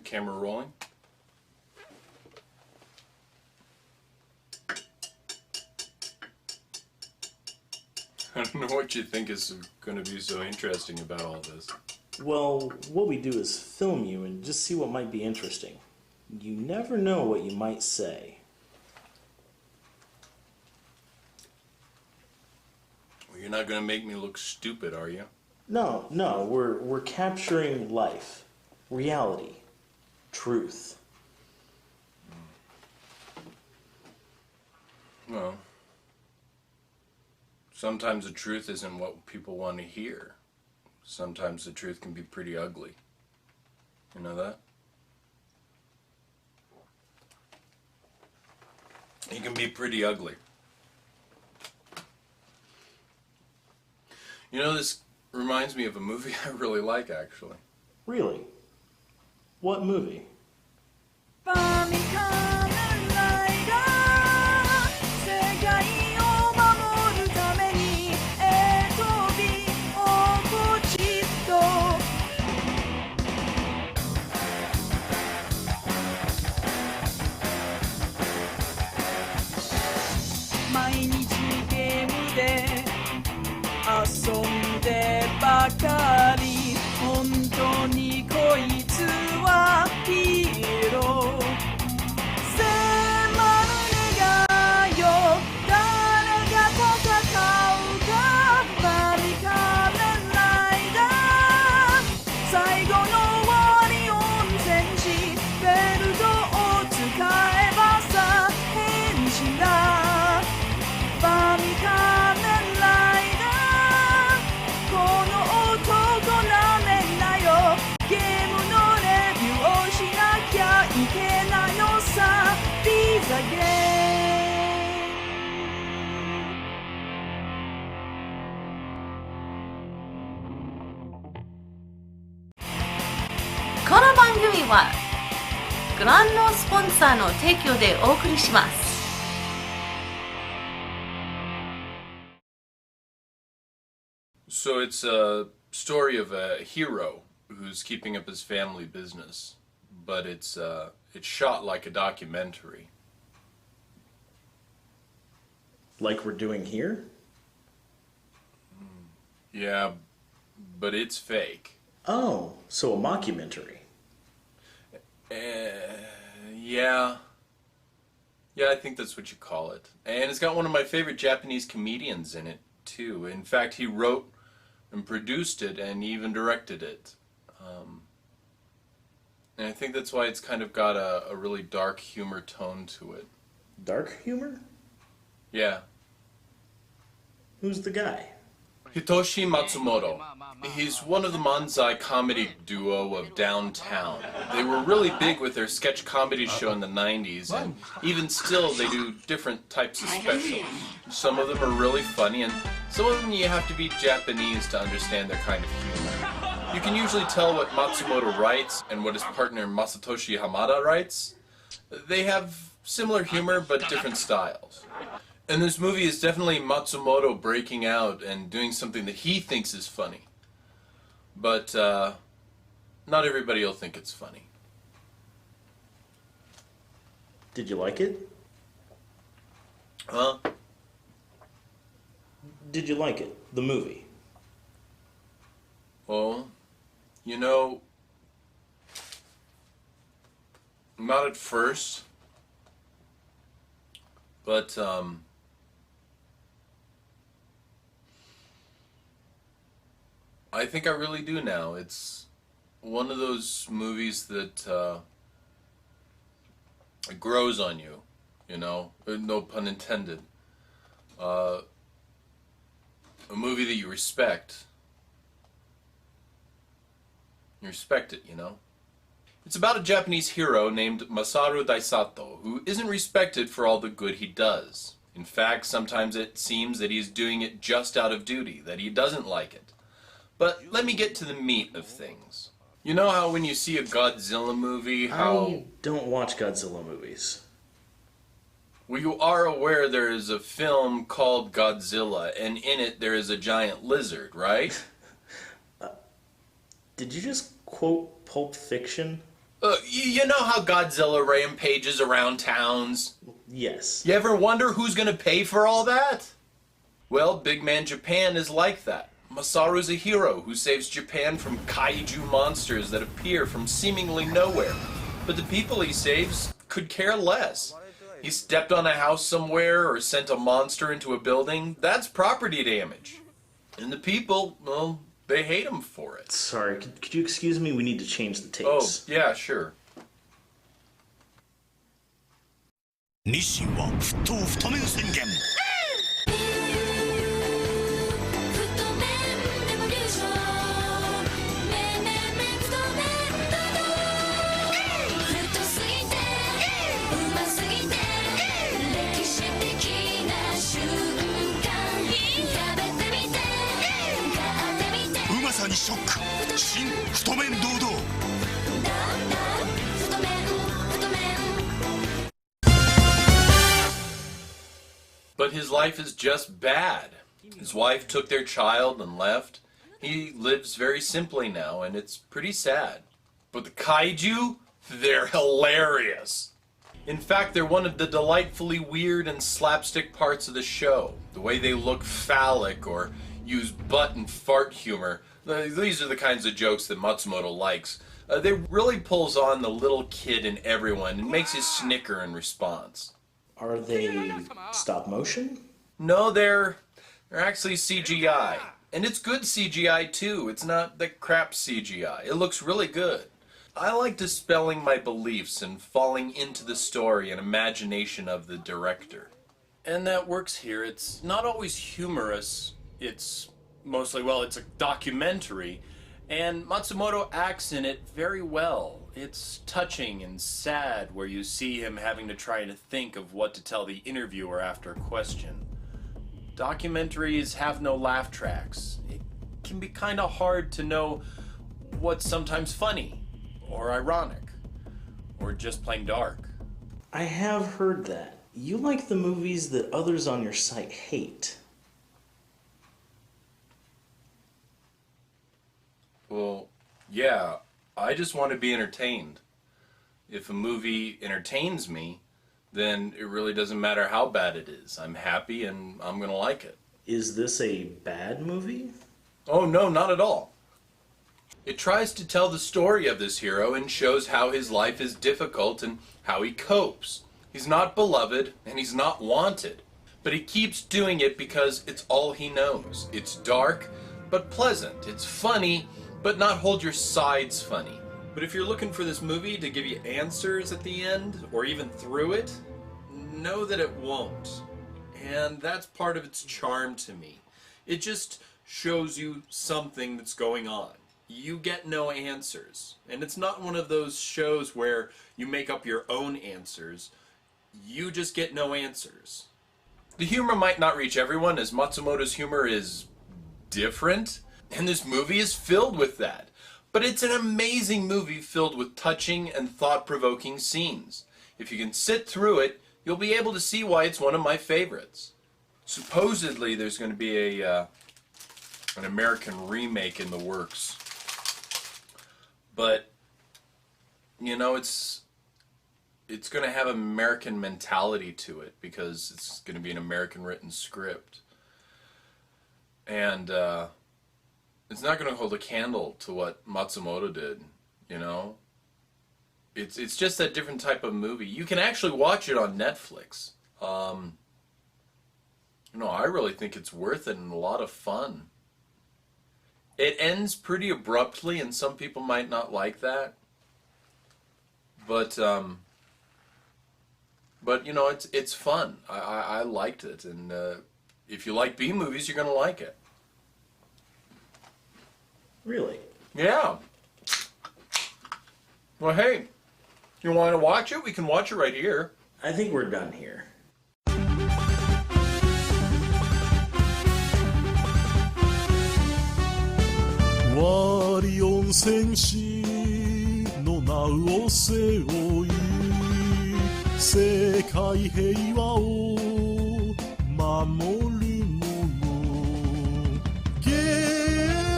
Camera rolling. I don't know what you think is going to be so interesting about all this. Well, what we do is film you and just see what might be interesting. You never know what you might say. Well, you're not going to make me look stupid, are you? No, we're capturing life, reality, truth. Well, sometimes the truth isn't what people want to hear. Sometimes the truth can be pretty ugly. You know that? It can be pretty ugly. You know, this reminds me of a movie I really like, actually. Really? What movie? again. この番組はご覧のスポンサーの提供でお送りします。So it's a story of a hero who's keeping up his family business, but it's shot like a documentary. Like we're doing here? Yeah, but it's fake. Oh, so a mockumentary. Yeah. Yeah, I think that's what you call it. And it's got one of my favorite Japanese comedians in it, too. In fact, he wrote and produced it and even directed it. And I think that's why it's kind of got a really dark humor tone to it. Dark humor? Yeah. Who's the guy? Hitoshi Matsumoto. He's one of the manzai comedy duo of downtown. They were really big with their sketch comedy show in the 90s, and even still they do different types of specials. Some of them are really funny, and some of them you have to be Japanese to understand their kind of humor. You can usually tell what Matsumoto writes and what his partner Masatoshi Hamada writes. They have similar humor, but different styles. And this movie is definitely Matsumoto breaking out and doing something that he thinks is funny. But not everybody will think it's funny. Did you like it? Huh? Did you like it? The movie? Well, you know, not at first, but I think I really do now. It's one of those movies that it grows on you, you know, no pun intended. A movie that you respect. You respect it, you know. It's about a Japanese hero named Masaru Daisato, who isn't respected for all the good he does. In fact, sometimes it seems that he's doing it just out of duty, that he doesn't like it. But let me get to the meat of things. You know how when you see a Godzilla movie, I don't watch Godzilla movies. Well, you are aware there is a film called Godzilla, and in it there is a giant lizard, right? Did you just quote Pulp Fiction? You know how Godzilla rampages around towns? Yes. You ever wonder who's gonna pay for all that? Well, Big Man Japan is like that. Masaru's a hero who saves Japan from kaiju monsters that appear from seemingly nowhere. But the people he saves could care less. He stepped on a house somewhere or sent a monster into a building. That's property damage. And the people, well, they hate him for it. Sorry, could you excuse me? We need to change the tapes. Oh, yeah, sure. 日清は沸騰太麺宣言うまさにショック新太麺堂々 But his life is just bad. His wife took their child and left. He lives very simply now, and it's pretty sad. But the kaiju, they're hilarious. In fact, they're one of the delightfully weird and slapstick parts of the show. The way they look phallic or use butt and fart humor. These are the kinds of jokes that Matsumoto likes. They really pulls on the little kid in everyone and makes you snicker in response. Are they stop motion? No, they're actually CGI. And it's good CGI too. It's not the crap CGI. It looks really good. I like dispelling my beliefs and falling into the story and imagination of the director. And that works here. It's not always humorous. It's mostly, well, it's a documentary. And Matsumoto acts in it very well. It's touching and sad where you see him having to try to think of what to tell the interviewer after a question. Documentaries have no laugh tracks. It can be kind of hard to know what's sometimes funny, or ironic, or just plain dark. I have heard that. You like the movies that others on your site hate. Well, yeah, I just want to be entertained. If a movie entertains me, then it really doesn't matter how bad it is. I'm happy and I'm gonna like it. Is this a bad movie? Oh no, not at all. It tries to tell the story of this hero and shows how his life is difficult and how he copes. He's not beloved and he's not wanted, but he keeps doing it because it's all he knows. It's dark, but pleasant. It's funny, but not hold your sides funny. But if you're looking for this movie to give you answers at the end, or even through it, know that it won't. And that's part of its charm to me. It just shows you something that's going on. You get no answers. And it's not one of those shows where you make up your own answers. You just get no answers. The humor might not reach everyone, as Matsumoto's humor is different. And this movie is filled with that. But it's an amazing movie filled with touching and thought-provoking scenes. If you can sit through it, you'll be able to see why it's one of my favorites. Supposedly there's going to be an American remake in the works. But, you know, it's going to have an American mentality to it because it's going to be an American written script. And, it's not going to hold a candle to what Matsumoto did, you know? It's just that different type of movie. You can actually watch it on Netflix. You know, I really think it's worth it and a lot of fun. It ends pretty abruptly, and some people might not like that. But you know, it's fun. I liked it, and if you like B movies, you're going to like it. Really? Yeah. Well, hey, you want to watch it? We can watch it right here. I think we're done here. ワリオン戦士の名を背負い世界平和を守る者ゲ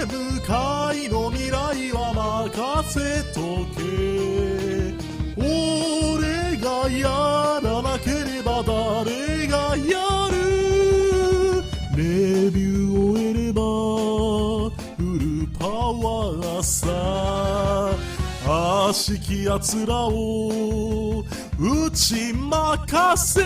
ーム界の未来は任せとけはやらなければ誰がやる。レビューを得ればフルパワーさ。悪しき奴らを打ち負かせ。